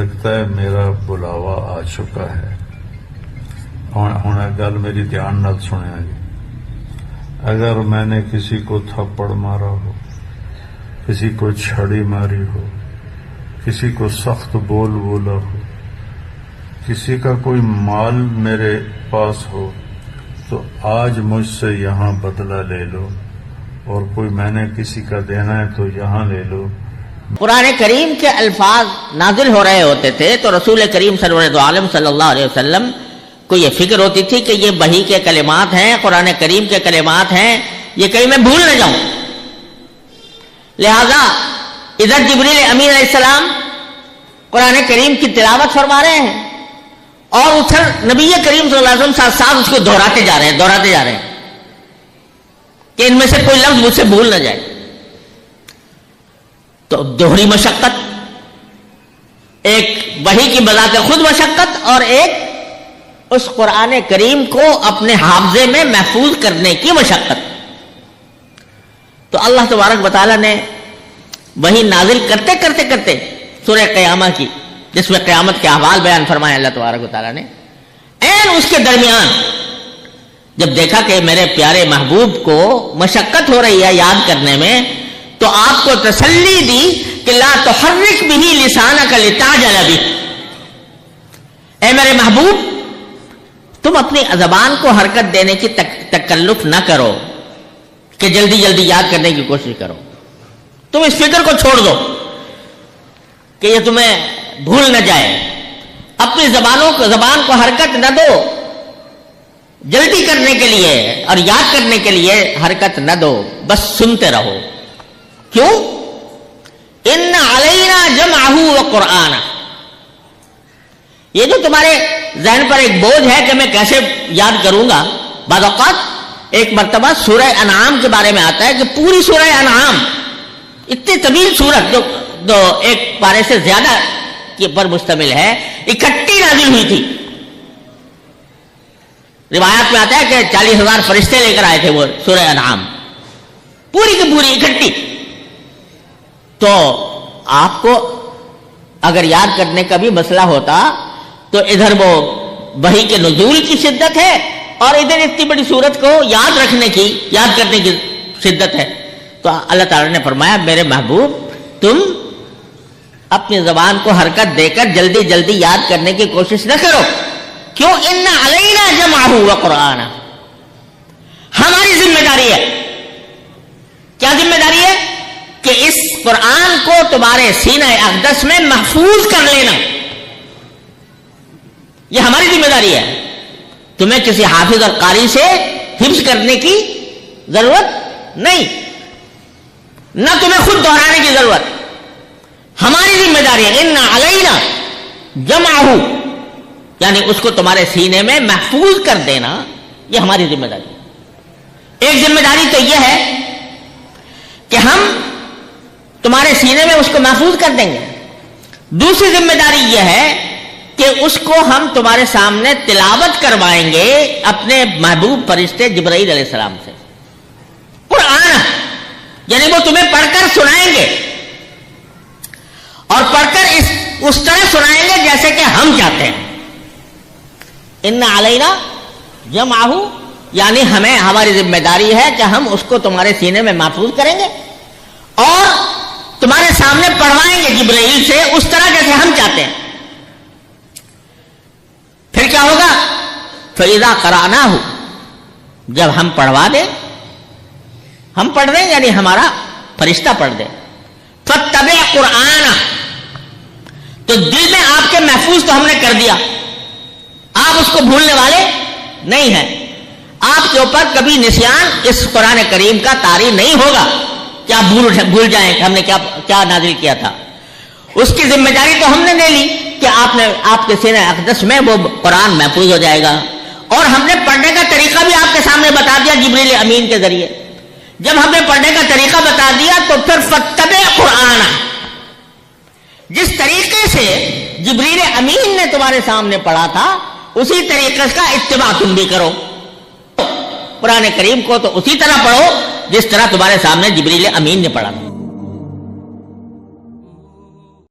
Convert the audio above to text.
لگتا ہے میرا بلاوا آ چکا ہے ہن گل میری دھیان نال سنیا جی۔ اگر میں نے کسی کو تھپڑ مارا ہو، کسی کو چھڑی ماری ہو، کسی کو سخت بول بولا ہو، کسی کا کوئی مال میرے پاس ہو، تو آج مجھ سے یہاں بدلہ لے لو، اور کوئی میں نے کسی کا دینا ہے تو یہاں لے لو۔ قرآن کریم کے الفاظ نازل ہو رہے ہوتے تھے تو رسول کریم سرور عالم صلی اللہ علیہ وسلم کو یہ فکر ہوتی تھی کہ یہ وحی کے کلمات ہیں، قرآن کریم کے کلمات ہیں، یہ کہیں میں بھول نہ جاؤں۔ لہذا ادھر جبریل امین علیہ السلام قرآن کریم کی تلاوت فرما رہے ہیں، اور ادھر نبی کریم صلی اللہ علیہ وسلم ساتھ ساتھ اس کو دہراتے جا رہے ہیں کہ ان میں سے کوئی لفظ مجھ سے بھول نہ جائے۔ تو دوہری مشقت، ایک وحی کی بذات خود مشقت، اور ایک اس قرآن کریم کو اپنے حافظے میں محفوظ کرنے کی مشقت۔ تو اللہ تبارک و تعالیٰ نے وحی نازل کرتے کرتے کرتے سورہ قیامہ کی، جس میں قیامت کے احوال بیان فرمائے اللہ تبارک و تعالیٰ نے، اس کے درمیان جب دیکھا کہ میرے پیارے محبوب کو مشقت ہو رہی ہے یاد کرنے میں، تو آپ کو تسلی دی کہ لا تحرک بہ لسانک لتعجل بہ، اے میرے محبوب تم اپنی زبان کو حرکت دینے کی تکلف نہ کرو کہ جلدی جلدی یاد کرنے کی کوشش کرو، تم اس فکر کو چھوڑ دو کہ یہ تمہیں بھول نہ جائے، اپنی زبان کو حرکت نہ دو، جلدی کرنے کے لیے اور یاد کرنے کے لیے حرکت نہ دو، بس سنتے رہو۔ کیوں؟ ان علینا جمعہ وقرآنہ، یہ جو تمہارے ذہن پر ایک بوجھ ہے کہ میں کیسے یاد کروں گا، بعض اوقات ایک مرتبہ سورہ انعام کے بارے میں آتا ہے کہ پوری سورہ انعام، اتنی طویل سورت جو ایک پارے سے زیادہ کے پر مشتمل ہے، اکٹھی نازل ہوئی تھی۔ روایات میں آتا ہے کہ 40,000 فرشتے لے کر آئے تھے وہ سورہ انعام، پوری کی پوری اکٹھی۔ تو آپ کو اگر یاد کرنے کا بھی مسئلہ ہوتا تو ادھر وہ وحی کے نزول کی شدت ہے، اور ادھر اتنی بڑی سورت کو یاد کرنے کی شدت ہے۔ تو اللہ تعالیٰ نے فرمایا میرے محبوب تم اپنی زبان کو حرکت دے کر جلدی جلدی یاد کرنے کی کوشش نہ کرو۔ کیوں؟ ان علینا جمعہ وقرآنہ، ہماری ذمہ داری ہے۔ کیا ذمہ داری ہے؟ کہ اس قرآن کو تمہارے سینہ اقدس میں محفوظ کر لینا، یہ ہماری ذمہ داری ہے۔ تمہیں کسی حافظ اور قاری سے حفظ کرنے کی ضرورت نہیں، نہ تمہیں خود دہرانے کی ضرورت، ہماری ذمہ داری ہے۔ ان علینا جمعہ، یعنی اس کو تمہارے سینے میں محفوظ کر دینا، یہ ہماری ذمہ داری ہے۔ ایک ذمہ داری تو یہ ہے کہ ہم تمہارے سینے میں اس کو محفوظ کر دیں گے، دوسری ذمہ داری یہ ہے کہ اس کو ہم تمہارے سامنے تلاوت کروائیں گے اپنے محبوب فرشتے جبرائیل علیہ السلام سے، قرآن، یعنی وہ تمہیں پڑھ کر سنائیں گے، اور پڑھ کر اس طرح سنائیں گے جیسے کہ ہم چاہتے ہیں۔ ان علینا جمعہ، یعنی ہماری ذمہ داری ہے کہ ہم اس کو تمہارے سینے میں محفوظ کریں گے اور تمہارے سامنے پڑھوائیں گے جبرائیل سے اس طرح جیسے ہم چاہتے ہیں۔ پھر کیا ہوگا؟ فَإِذَا قَرَأْنَاهُ، جب ہم پڑھوا دیں، ہم پڑھ دیں یعنی ہمارا فرشتہ پڑھ دے، فَاتَّبِعْ قُرْآنَهُ، تو دل میں آپ کے محفوظ تو ہم نے کر دیا، آپ اس کو بھولنے والے نہیں ہیں، آپ کے اوپر کبھی نسیان اس قرآن کریم کا طاری نہیں ہوگا کہ آپ بھول جائیں کہ ہم نے کیا نازل کیا تھا۔ اس کی ذمہ داری تو ہم نے لے لی کہ آپ کے سینہ اقدس میں وہ قرآن محفوظ ہو جائے گا، اور ہم نے پڑھنے کا طریقہ بھی آپ کے سامنے بتا دیا جبریل امین کے ذریعے۔ جب ہم نے پڑھنے کا طریقہ بتا دیا تو پھر فَاتَّبِعْ قُرْآنَ، جس طریقے سے جبریل امین نے تمہارے سامنے پڑھا تھا اسی طریقے کا اتباع تم بھی کرو، قرآن کریم کو تو اسی طرح پڑھو جس طرح تمہارے سامنے جبریل امین نے پڑھا تھا۔